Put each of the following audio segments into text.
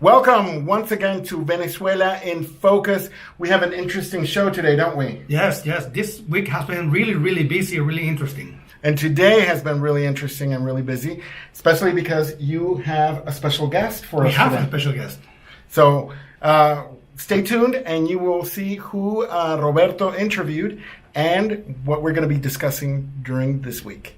Welcome once again to Venezuela in Focus. We have an interesting show today, don't we? Yes. This week has been really busy, really interesting. And today has been really interesting and really busy, especially because you have a special guest for us today. We have a special guest. So stay tuned and you will see who Roberto interviewed and what we're going to be discussing during this week.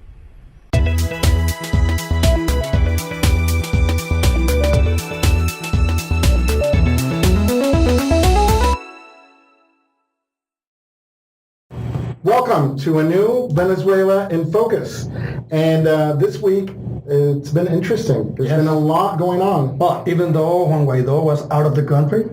Welcome to a new Venezuela in Focus. And this week, it's been interesting. There's been a lot going on. Well, even though Juan Guaidó was out of the country,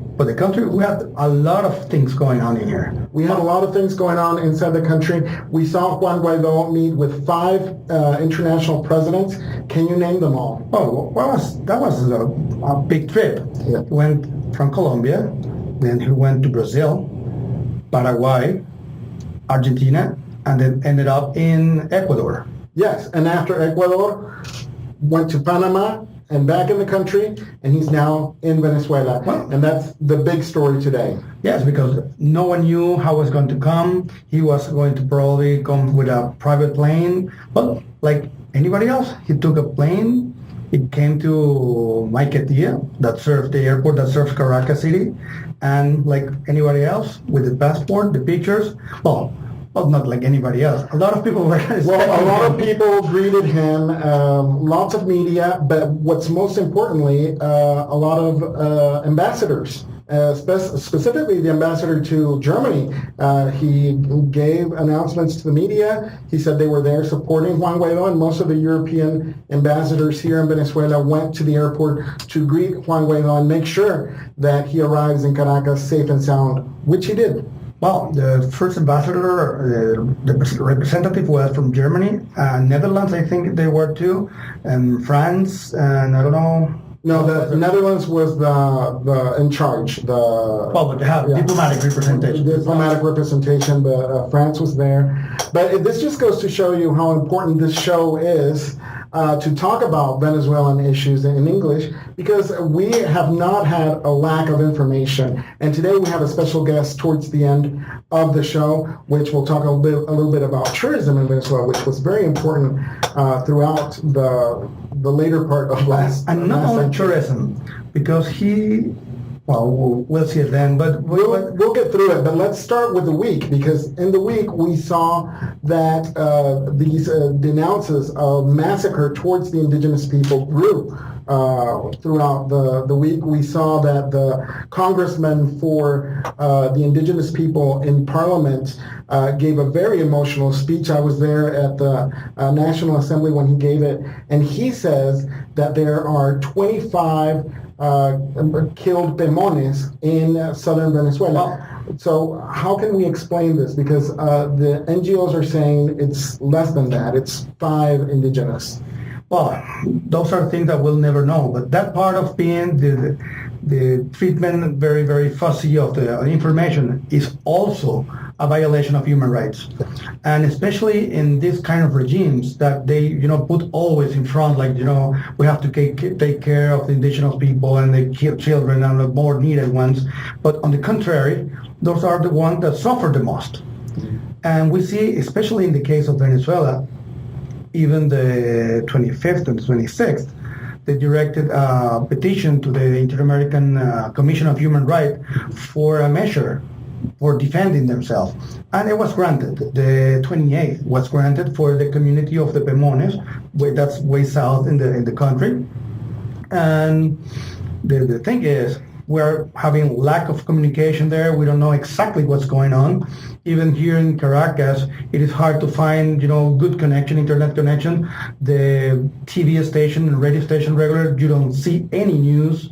we had a lot of things going on in here. We had a lot of things going on inside the country. We saw Juan Guaidó meet with 5 international presidents. Can you name them all? Oh, well, that was a big trip. Yeah. He went from Colombia, then he went to Brazil, Paraguay, Argentina, and then ended up in Ecuador. Yes, and after Ecuador, went to Panama and back in the country, and he's now in Venezuela. Well, and that's the big story today. Yes, because no one knew how he was going to come. He was going to probably come with a private plane. But like anybody else, he took a plane. He came to Maiquetía, that serves the airport that serves Caracas City. And like anybody else, with the passport, the pictures, well, not like anybody else. A lot of people were Well, a lot of people greeted him, lots of media, but what's most importantly, a lot of ambassadors. Specifically the ambassador to Germany. He gave announcements to the media. He said they were there supporting Juan Guaidó, and most of the European ambassadors here in Venezuela went to the airport to greet Juan Guaidó and make sure that he arrives in Caracas safe and sound, which he did. Well, the first ambassador, the representative was from Germany, Netherlands, I think they were too, and France, and I don't know. No, the Netherlands was the in charge. But they have diplomatic representation. Diplomatic representation, but France was there. But this just goes to show you how important this show is to talk about Venezuelan issues in English, because we have not had a lack of information. And today we have a special guest towards the end of the show, which will talk a little bit about tourism in Venezuela, which was very important throughout the later part of last. And not only tourism, because we'll see it then, but we'll get through it. But let's start with the week, because in the week we saw that these denounces of massacre towards the indigenous people grew throughout the week. We saw that the congressman for the indigenous people in Parliament gave a very emotional speech. I was there at the National Assembly when he gave it, and he says that there are 25 killed Pemones in southern Venezuela. So how can we explain this? Because the NGOs are saying it's less than that. It's 5 indigenous. Well, those are things that we'll never know. But that part of being the treatment very fussy of the information is also a violation of human rights, and especially in this kind of regimes that they put always in front, like we have to take care of the indigenous people and the children and the more needed ones. But on the contrary, those are the ones that suffer the most. And we see, especially in the case of Venezuela, even the 25th and the 26th, they directed a petition to the Inter-American Commission of Human Rights for a measure for defending themselves. And it was granted. The 28th was granted for the community of the Pemones, that's way south in the country. And the thing is, we're having lack of communication there. We don't know exactly what's going on. Even here in Caracas, it is hard to find, good connection, internet connection. The TV station and radio station regular, you don't see any news.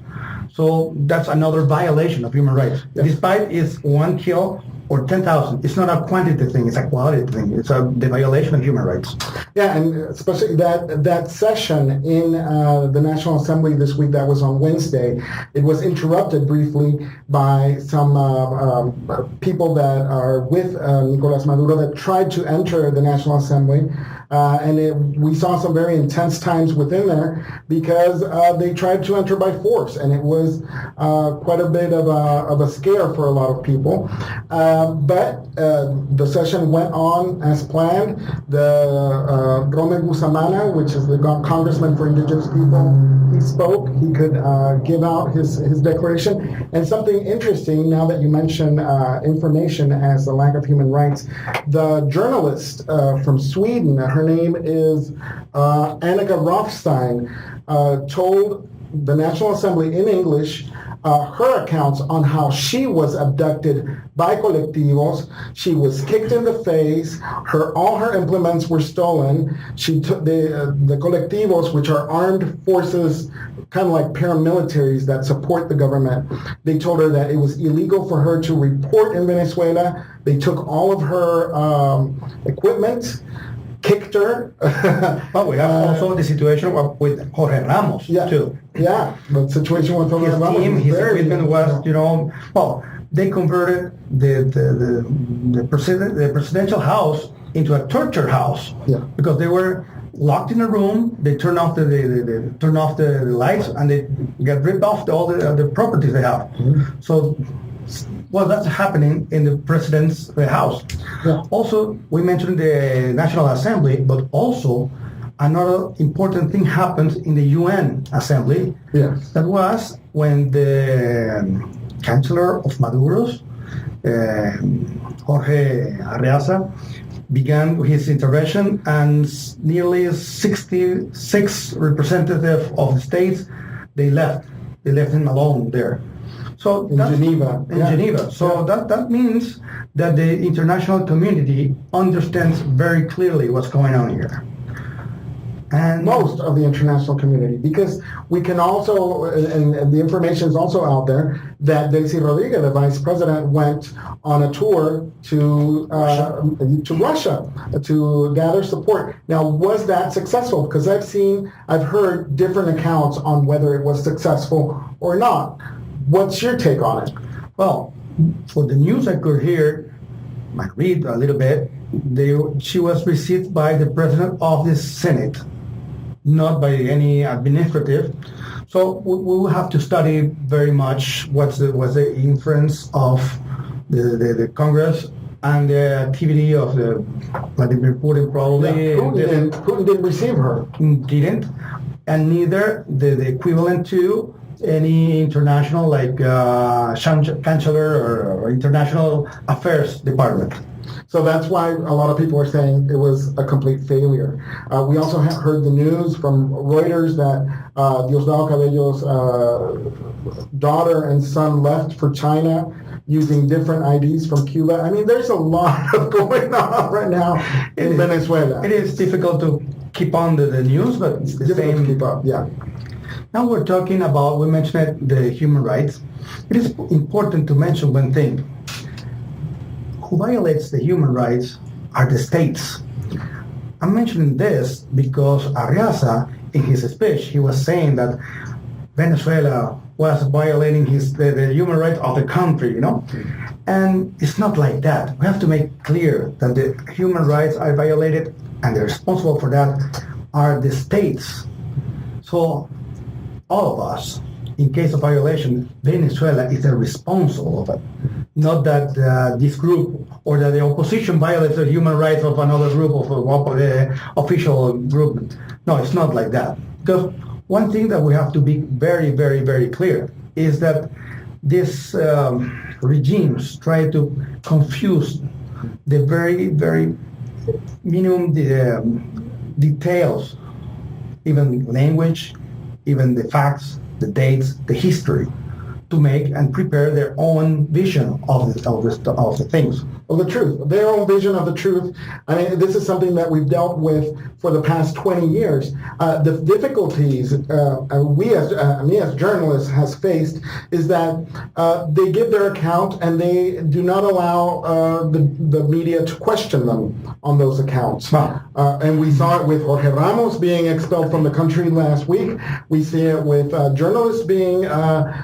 So that's another violation of human rights. Yes. Despite it's 1 kill or 10,000, it's not a quantity thing, it's a quality thing. It's the violation of human rights. Yeah, and especially that session in the National Assembly this week, that was on Wednesday, it was interrupted briefly by some people that are with Nicolas Maduro that tried to enter the National Assembly. we saw some very intense times within there because they tried to enter by force, and it was quite a bit of a scare for a lot of people. But the session went on as planned. The Roman Gusamana, which is the congressman for indigenous people, he spoke. He could give out his declaration. And something interesting, now that you mention information as a lack of human rights, the journalist from Sweden, her name is Annika Rothstein, told the National Assembly in English her accounts on how she was abducted by colectivos. She was kicked in the face. All her implements were stolen. She took the colectivos, which are armed forces, kind of like paramilitaries that support the government. They told her that it was illegal for her to report in Venezuela. They took all of her equipment, kicked her. But we have also the situation with Jorge Ramos, too. Yeah, the situation with Jorge Ramos. His equipment was, well, they converted the presidential house into a torture house because they were locked in a room. They turn off the lights, and they get ripped off all the properties they have. Mm-hmm. So, well, that's happening in the president's house. Yeah. Also, we mentioned the National Assembly, but also another important thing happened in the UN Assembly. Yes. That was when the Chancellor of Maduro's, Jorge Arreaza, began his intervention, and nearly 66 representatives of the states, they left him alone there. So in Geneva. Geneva. So that means that the international community understands very clearly what's going on here. And most of the international community, because we can also, and the information is also out there, that Delcy Rodriguez, the vice president, went on a tour to Russia to gather support. Now, was that successful? Because I've heard different accounts on whether it was successful or not. What's your take on it? Well, for the news I could hear, I read a little bit, she was received by the president of the Senate, not by any administrative. So we will have to study very much what's the influence of the Congress and the activity of the Vladimir Putin probably. Yeah, Putin didn't receive her. Didn't, and neither the equivalent to any international like chancellor or international affairs department. So that's why a lot of people are saying it was a complete failure. We also have heard the news from Reuters that Diosdado Cabello's daughter and son left for China using different IDs from Cuba. I mean, there's a lot of going on right now in Venezuela. It is difficult to keep on the news, but it's the same. To keep up, yeah. Now we're talking about, we mentioned the human rights. It is important to mention one thing. Who violates the human rights are the states. I'm mentioning this because Arreaza, in his speech, he was saying that Venezuela was violating the human rights of the country, And it's not like that. We have to make clear that the human rights are violated, and the responsible for that are the states. So all of us, in case of violation, Venezuela is responsible of it. Not that this group or that the opposition violates the human rights of another group of the official group. No, it's not like that. Because one thing that we have to be very, very, very clear is that these regimes try to confuse the very, very minimum details, even language, even the facts, the dates, the history, to make and prepare their own vision of the things. Of the truth, their own vision of the truth. I mean, this is something that we've dealt with for the past 20 years. The difficulties me as journalists has faced is that they give their account and they do not allow the media to question them on those accounts. Wow. And we saw it with Jorge Ramos being expelled from the country last week. We see it with journalists being...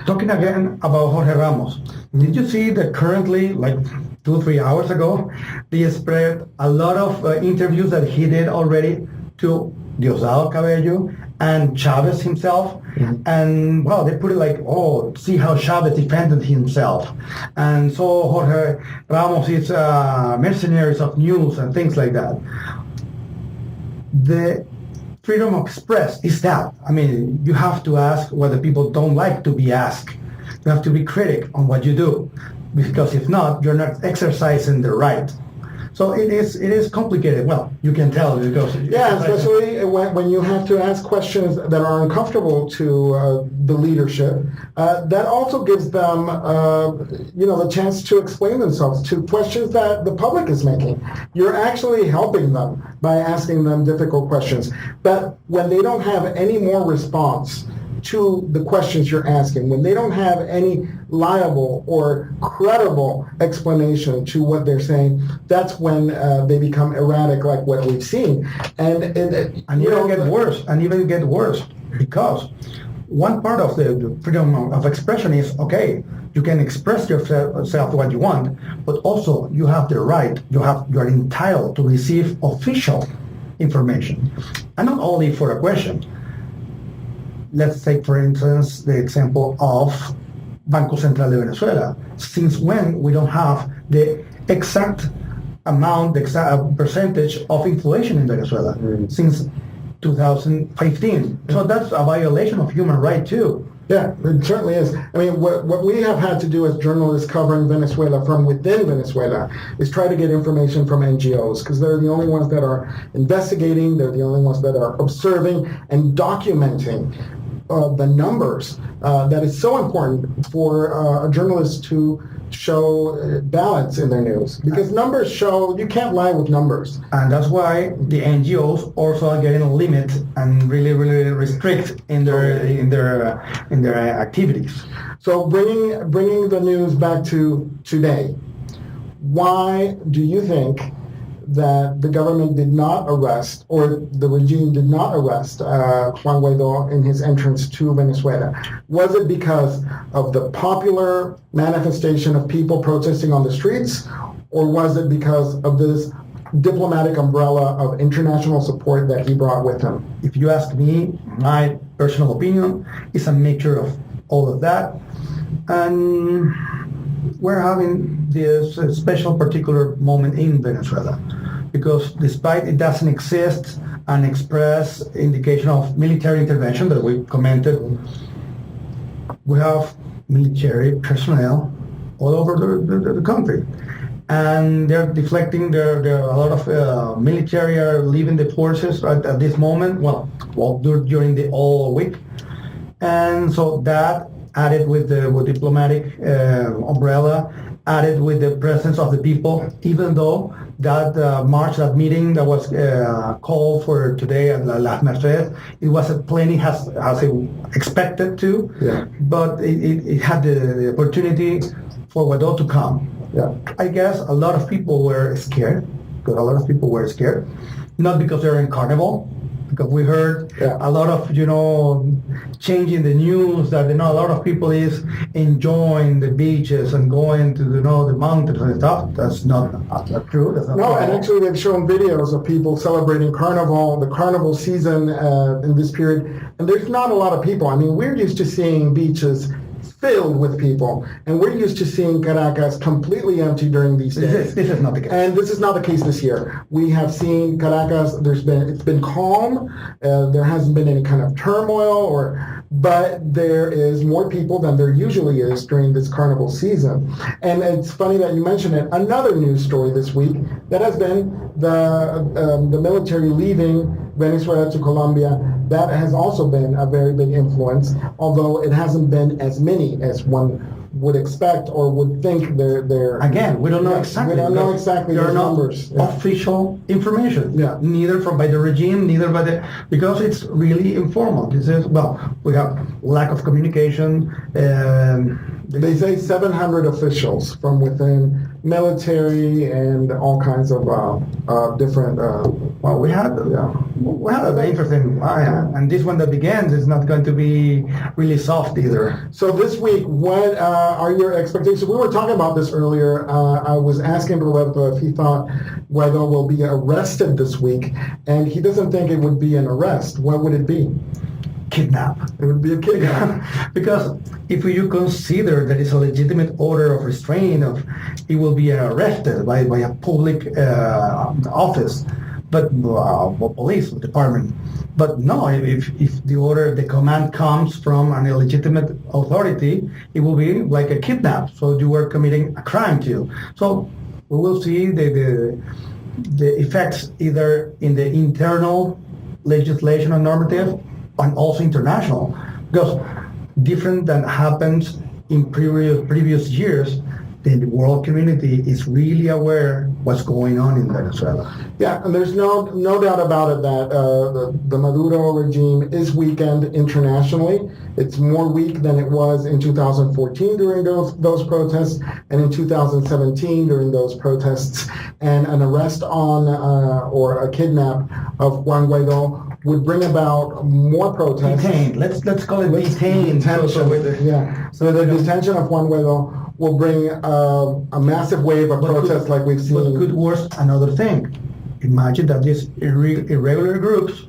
Talking again about Jorge Ramos, did you see that currently, like 2-3 hours ago, they spread a lot of interviews that he did already to Diosdado Cabello and Chavez himself. Mm-hmm. And well, they put it like, oh, see how Chavez defended himself. And so Jorge Ramos is mercenaries of news and things like that. The freedom of express is that. I mean, you have to ask what the people don't like to be asked. You have to be critic on what you do, because if not, you're not exercising the right. So it is complicated. Well, you can tell because especially when you have to ask questions that are uncomfortable to the leadership. That also gives them, the chance to explain themselves to questions that the public is making. You're actually helping them by asking them difficult questions. But when they don't have any more response to the questions you're asking, when they don't have any liable or credible explanation to what they're saying, that's when they become erratic, like what we've seen. And even get worse, because one part of the freedom of expression is, okay, you can express yourself what you want, but also you have the right, you are entitled to receive official information, and not only for a question. Let's take, for instance, the example of Banco Central de Venezuela. Since when we don't have the exact amount, the exact percentage of inflation in Venezuela? Since 2015. So that's a violation of human rights too. Yeah, it certainly is. I mean, what we have had to do as journalists covering Venezuela from within Venezuela is try to get information from NGOs, because they're the only ones that are investigating, they're the only ones that are observing and documenting the numbers. That is so important for a journalist to show balance in their news, because numbers show you can't lie with numbers. And that's why the NGOs also are getting a limit and really restrict in their activities. So bringing the news back to today, why do you think that the government did not arrest, or the regime did not arrest Juan Guaidó in his entrance to Venezuela? Was it because of the popular manifestation of people protesting on the streets, or was it because of this diplomatic umbrella of international support that he brought with him? If you ask me, my personal opinion is a mixture of all of that. And we're having this special particular moment in Venezuela, because despite it doesn't exist an express indication of military intervention that we commented, we have military personnel all over the country. And they're deflecting, there are a lot of military are leaving the forces at this moment, during the all week. And so that added with the diplomatic umbrella, added with the presence of the people, even though that march, that meeting that was called for today at Las Mercedes, it wasn't plenty as expected to, but it had the opportunity for Guaidó to come. Yeah. I guess a lot of people were scared, not because they're in Carnival, because we heard a lot of, change in the news that, a lot of people is enjoying the beaches and going to, the mountains and stuff. That's not true. That's not true. And actually they've shown videos of people celebrating Carnival, the Carnival season in this period, and there's not a lot of people. I mean, we're used to seeing beaches filled with people, and we're used to seeing Caracas completely empty during these days. This is not the case. And this is not the case this year. We have seen Caracas, it's been calm, there hasn't been any kind of turmoil, but there is more people than there usually is during this Carnival season. And it's funny that you mentioned it. Another news story this week that has been the military leaving Venezuela to Colombia. That has also been a very big influence, although it hasn't been as many as one would expect or would think they're again, we don't know exactly. We don't know exactly the numbers. Official information. Neither by the regime, because it's really informal. This is, we have lack of communication. They say 700 officials from within military and all kinds of different. Well, we had an interesting, and this one that begins is not going to be really soft either. So this week, what are your expectations? We were talking about this earlier. I was asking Roberto if he thought Guaidó will be arrested this week, and he doesn't think it would be an arrest. What would it be? Kidnap. It would be a kidnap. Because if you consider that it's a legitimate order of restraint, he will be arrested by a public office, but police department. But no, if the command comes from an illegitimate authority, it will be like a kidnap. So you are committing a crime too. So we will see the effects either in the internal legislation and normative, and also international, because different than happens in previous years, the world community is really aware what's going on in Venezuela. Yeah, and there's no doubt about it that the Maduro regime is weakened internationally. It's more weak than it was in 2014 during those protests, and in 2017 during those protests. And an arrest on or a kidnap of Juan Guaidó would bring about more protests. Detained. Let's call it detained. So the detention of Juan Guaidó will bring a massive wave of protests like we've seen. But could worse another thing. Imagine that these irregular groups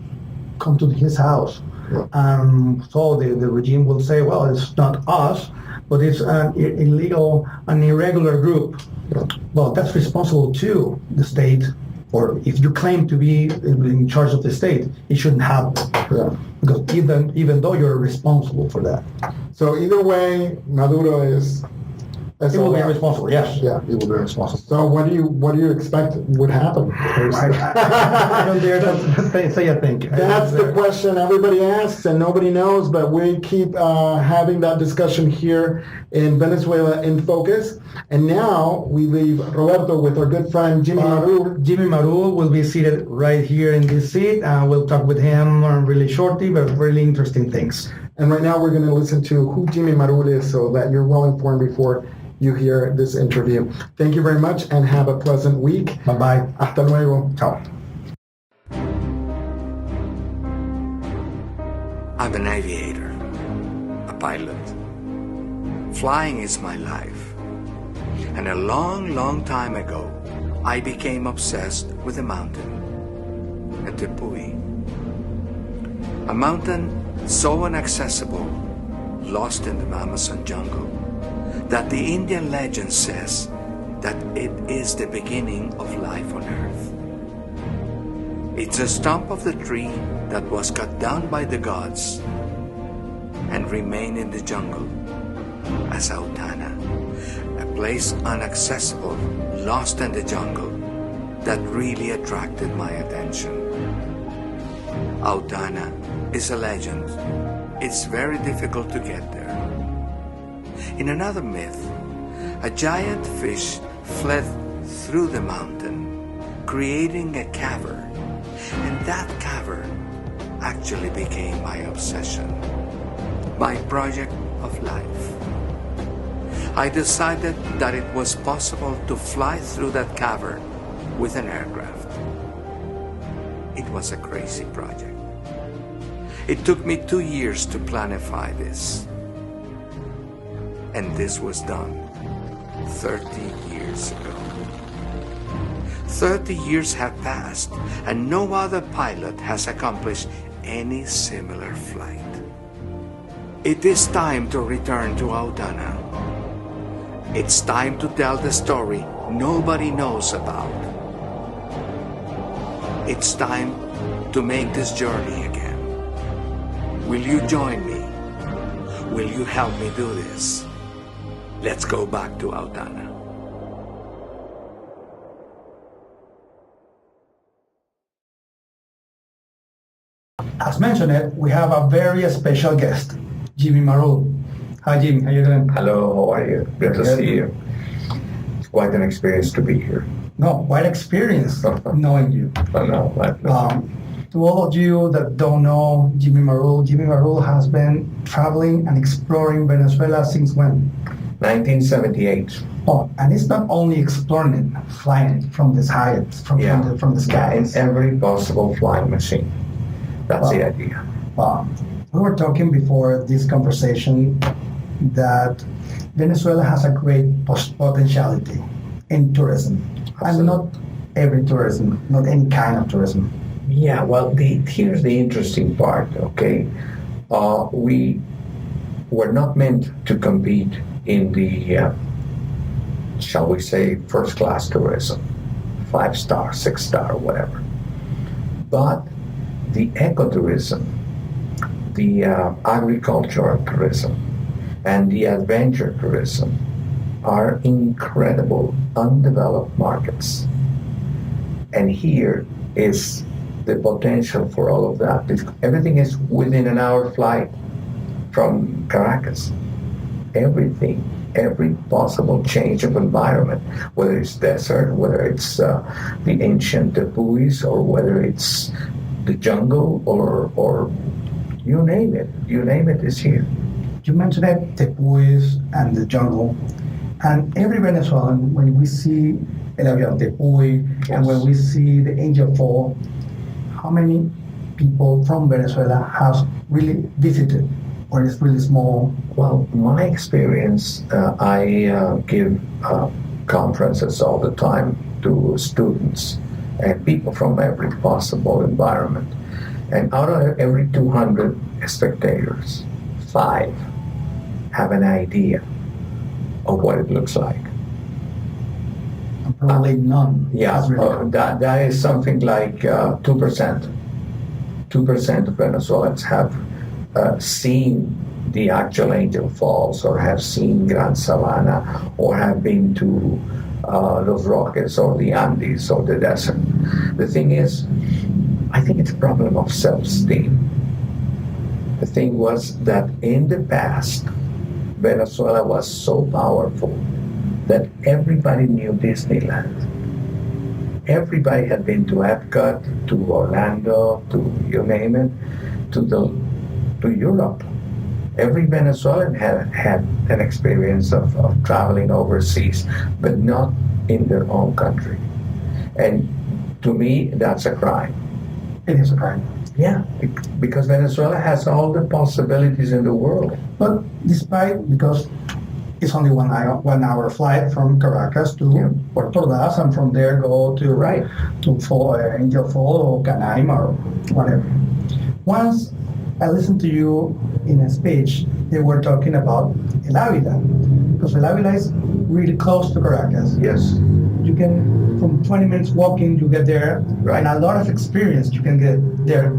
come to his house. Yeah. So the regime will say, well, it's not us, but it's an irregular group. Yeah. Well, that's responsible to the state, or if you claim to be in charge of the state, it shouldn't happen. Yeah. Because even though you're responsible for that. So either way, Maduro is... He will be responsible, yes. Yeah, he will be responsible. So what do you expect would happen? I don't dare to say a thing. That's the question everybody asks and nobody knows, but we keep having that discussion here in Venezuela in Focus. And now we leave Roberto with our good friend Jimmy Marull. Jimmy Marull will be seated right here in this seat. We'll talk with him really shortly, but really interesting things. And right now we're going to listen to who Jimmy Marull is so that you're well informed before you hear this interview. Thank you very much and have a pleasant week. Bye-bye. Hasta luego. Ciao. I'm an aviator, a pilot. Flying is my life. And a long, long time ago, I became obsessed with a mountain, a tepuy. A mountain so inaccessible, lost in the Amazon jungle, that the Indian legend says that it is the beginning of life on earth. It's a stump of the tree that was cut down by the gods and remained in the jungle as Autana, a place inaccessible, lost in the jungle, that really attracted my attention. Autana is a legend. It's very difficult to get there. In another myth, a giant fish fled through the mountain, creating a cavern, and that cavern actually became my obsession, my project of life. I decided that it was possible to fly through that cavern with an aircraft. It was a crazy project. It took me 2 years to planify this. And this was done 30 years ago. 30 years have passed, and no other pilot has accomplished any similar flight. It is time to return to Autana. It's time to tell the story nobody knows about. It's time to make this journey again. Will you join me? Will you help me do this? Let's go back to Autana. As mentioned, we have a very special guest, Jimmy Marull. Hi, Jimmy. How you doing? Hello, how are you? Good to see you. It's quite an experience to be here. No, quite experience knowing you. I know. To all of you that don't know Jimmy Marull has been traveling and exploring Venezuela since when? 1978. Oh, and it's not only exploring it, flying it from the heights, from the skies. In every possible flying machine. That's the idea. We were talking before this conversation that Venezuela has a great potentiality in tourism. Absolutely. And not every tourism, not any kind of tourism. Yeah, well, here's the interesting part, okay? We were not meant to compete in the, shall we say, first-class tourism, 5-star, 6-star, whatever. But the ecotourism, the agricultural tourism, and the adventure tourism are incredible, undeveloped markets. And here is the potential for all of that. Everything is within an hour flight from Caracas. Everything, every possible change of environment, whether it's desert, whether it's the ancient Tepuis, or whether it's the jungle, or you name it is here. You mentioned that Tepuis and the jungle, and every Venezuelan, when we see El Avión Tepuy, and when we see the Angel Fall, how many people from Venezuela have really visited, or it's really small? Well, my experience, I give conferences all the time to students and people from every possible environment. And out of every 200 spectators, 5 have an idea of what it looks like. And probably none. Yeah, has really that is something like 2%. 2% of Venezuelans have seen the actual Angel Falls, or have seen Gran Sabana, or have been to Los Roques, or the Andes, or the desert. The thing is, I think it's a problem of self-esteem. The thing was that in the past, Venezuela was so powerful that everybody knew Disneyland. Everybody had been to Epcot, to Orlando, to you name it, to Europe. Every Venezuelan had an experience of traveling overseas, but not in their own country. And to me, that's a crime. It is a crime. Yeah, because Venezuela has all the possibilities in the world. But because it's only 1 hour flight from Caracas to Puerto Ordaz, and from there go to Angel Fall or Canaima or whatever. Once I listened to you in a speech, they were talking about El Ávila, because El Ávila is really close to Caracas. Yes. You can, from 20 minutes walking, you get there, Right. and a lot of experience you can get there.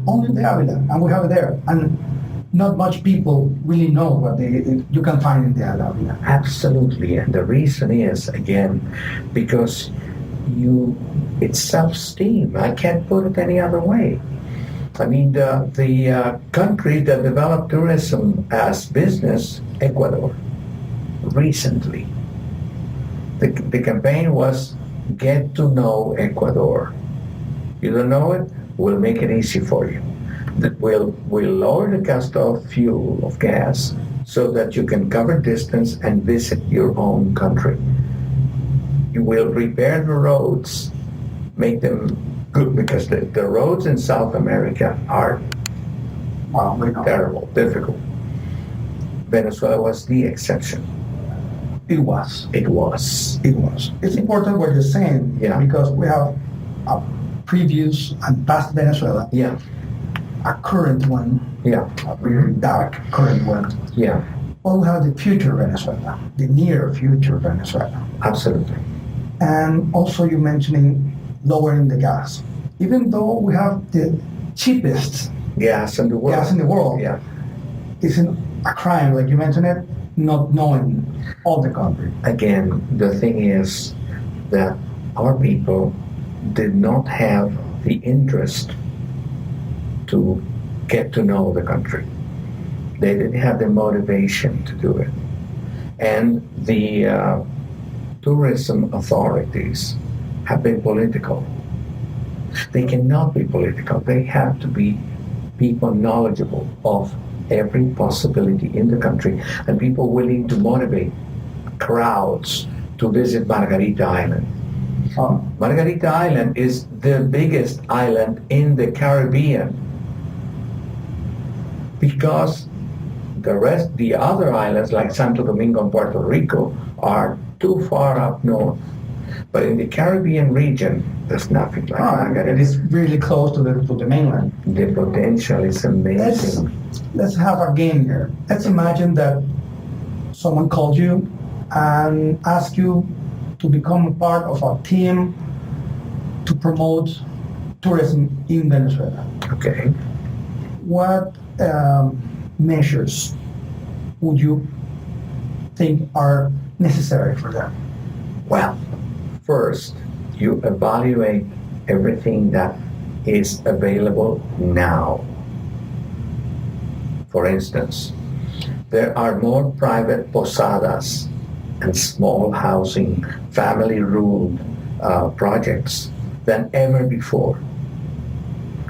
Only the Ávila, and we have it there. And not much people really know what you can find in the Ávila. Absolutely, and the reason is, again, because it's self-esteem. I can't put it any other way. I mean, the country that developed tourism as business, Ecuador, recently. The campaign was, get to know Ecuador. You don't know it? We'll make it easy for you. We'll lower the cost of fuel, of gas, so that you can cover distance and visit your own country. You will repair the roads, make them good, because the roads in South America are terrible, difficult. Venezuela was the exception. It was. It's important what you're saying, because we have a previous and past Venezuela, Yeah, a current one, yeah, a very dark current one. yeah, Well, we have the future Venezuela, the near future Venezuela. absolutely. And also you mentioning lowering the gas. Even though we have the cheapest Gas in the world. gas in the world, Yeah. isn't a crime, like you mentioned it, not knowing all the country. Again, the thing is that our people did not have the interest to get to know the country. They didn't have the motivation to do it. And the tourism authorities have been political. They cannot be political. They have to be people knowledgeable of every possibility in the country, and people willing to motivate crowds to visit Margarita Island. Margarita Island is the biggest island in the Caribbean because the other islands like Santo Domingo and Puerto Rico are too far up north. But in the Caribbean region, there's nothing like Margarita. It is really close to the mainland. The potential is amazing. Let's have a game here. Let's imagine that someone called you and asked you to become a part of a team to promote tourism in Venezuela. Okay. What measures would you think are necessary for that? Well, first, you evaluate everything that is available now. For instance, there are more private posadas and small housing, family-ruled projects than ever before.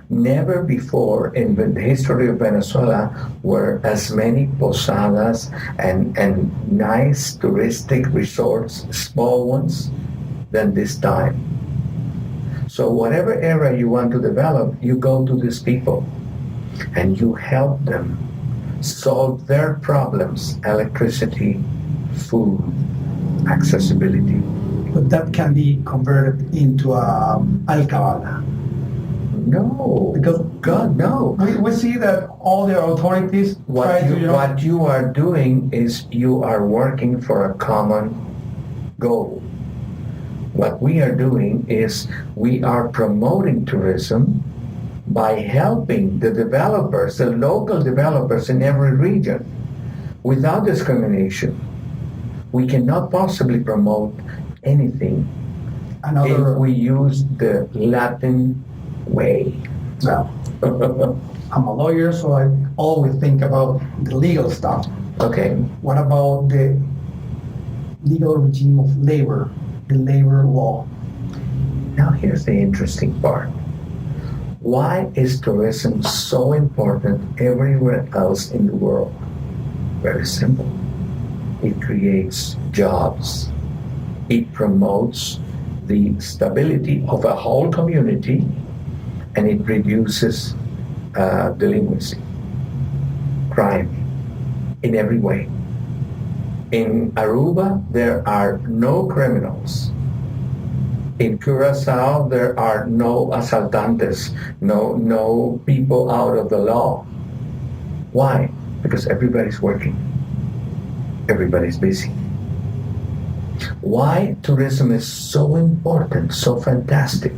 Never before in the history of Venezuela were as many posadas and nice touristic resorts, small ones, than this time. So whatever area you want to develop, you go to these people and you help them solve their problems: electricity, food, accessibility. But that can be converted into alcabala. No, Because God, no. we see that all the authorities try to, What you are doing is you are working for a common goal. What we are doing is we are promoting tourism by helping the developers, the local developers in every region, without discrimination. We cannot possibly promote anything if we use the Latin way. Well, I'm a lawyer, so I always think about the legal stuff. Okay. What about the legal regime of labor, the labor law? Now here's the interesting part. Why is tourism so important everywhere else in the world? Very simple. It creates jobs. It promotes the stability of a whole community, and it reduces delinquency, crime, in every way. In Aruba, there are no criminals. In Curacao, there are no asaltantes, no people out of the law. Why? Because everybody's working. Everybody's busy. Why tourism is so important, so fantastic?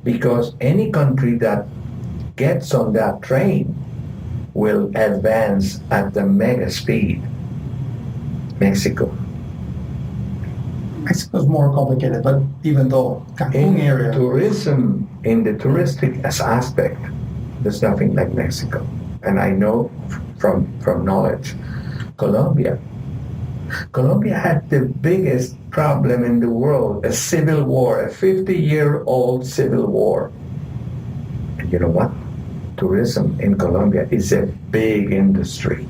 Because any country that gets on that train will advance at the mega speed. Mexico. Mexico's more complicated, but even though Cancun area. Tourism, in the touristic aspect, there's nothing like Mexico. And I know from knowledge, Colombia had the biggest problem in the world, a civil war, a 50-year-old civil war. And you know what? Tourism in Colombia is a big industry,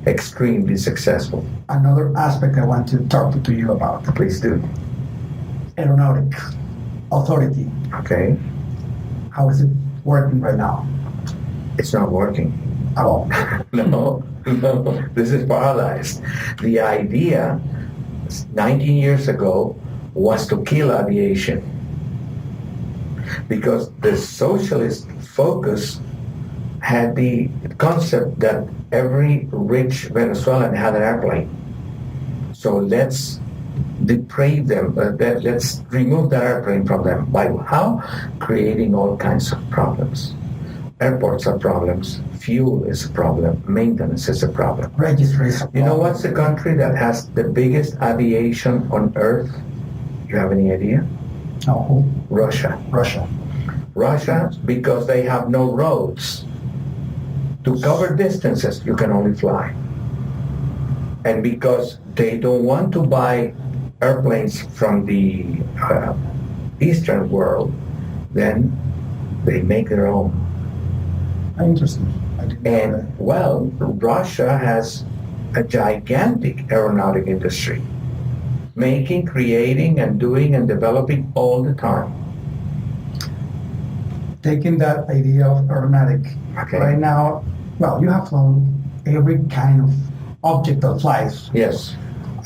extremely successful. Another aspect I want to talk to you about. Please do. Aeronautics Authority. Okay? How is it working right now? It's not working. At all. No, this is paralyzed. The idea 19 years ago was to kill aviation because the socialist focus had the concept that every rich Venezuelan had an airplane. So let's deprave them, let's remove that airplane from them. By how? Creating all kinds of problems. Airports are problems, fuel is a problem, maintenance is a problem. Registration. You know what's the country that has the biggest aviation on earth? You have any idea? No. Russia. Russia, because they have no roads. To cover distances, you can only fly. And because they don't want to buy airplanes from the Eastern world, then they make their own. Interesting. And well, Russia has a gigantic aeronautic industry, making, creating, and doing and developing all the time. Taking that idea of aeronautic, Okay. right now, well, you have flown every kind of object that flies. Yes.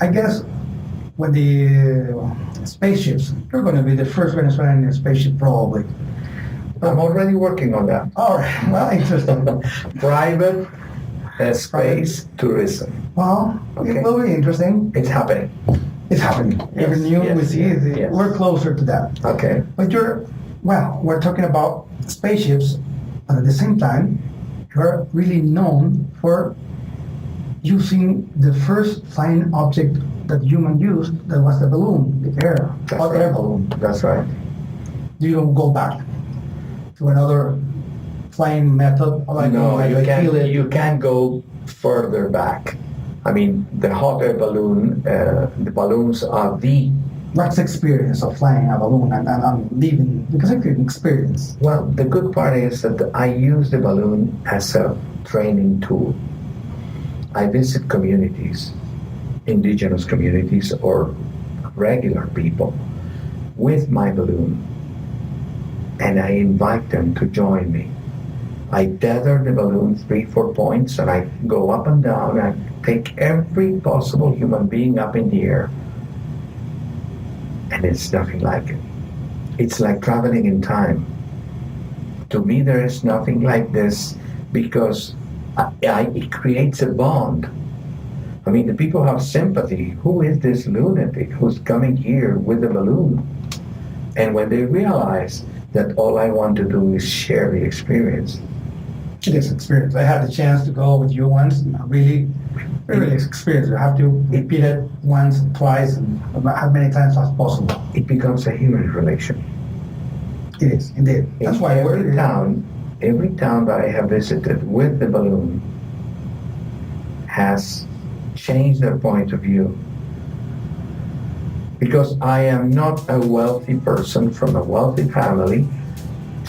I guess with the spaceships, you're going to be the first Venezuelan spaceship probably. I'm already working on that. All right, well, interesting. Private space tourism. Well, Okay. it will be interesting. It's happening. It's happening. Every Yes, new yes, we see, yes. we're closer to that. Okay. But we're talking about spaceships, but at the same time, you're really known for using the first flying object that human used, that was the balloon, the air, That's hot air right. balloon. That's right. You don't go back to another flying method, like No, like feel it. you can't go further back. I mean, the hot air balloon, the balloons are the, What's the experience of flying a balloon and living? Because it's an experience. well, the good part is that I use the balloon as a training tool. I visit communities, indigenous communities or regular people with my balloon, and I invite them to join me. I tether the balloon 3-4 points and I go up and down. I take every possible human being up in the air. And it's nothing like it. It's like traveling in time. To me, there is nothing like this because it creates a bond. I mean, the people have sympathy. Who is this lunatic who's coming here with a balloon? And when they realize that all I want to do is share the experience. It is experience. I had the chance to go with you once, and really experience. You have to repeat it once, twice, and as many times as possible. It becomes a human relation. It is, indeed. That's why every town that I have visited with the balloon has changed their point of view. Because I am not a wealthy person from a wealthy family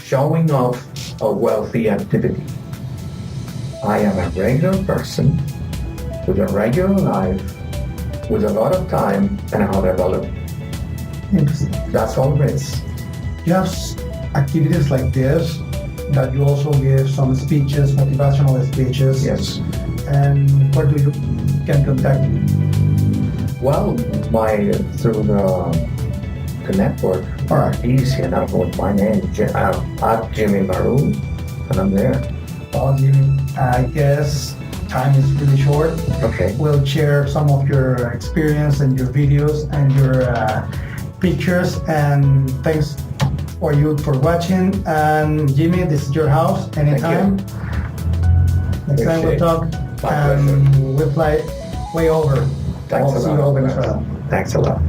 showing off a wealthy activity. I am a regular person with a regular life, with a lot of time and a hot air balloon. Interesting. That's all it is. You have activities like this, that you also give some speeches, motivational speeches. Yes. And where do you can contact you? Well, through the network. All right. Easy enough with my name, at Jimmy Marull, and I'm there. Well, Jimmy, I guess time is really short. Okay. We'll share some of your experience and your videos and your pictures. And thanks for you for watching. And Jimmy, this is your house. Anytime. Next time we'll talk. My And we'll fly way over. Thanks I'll a see lot. you over in Venezuela. Thanks a lot.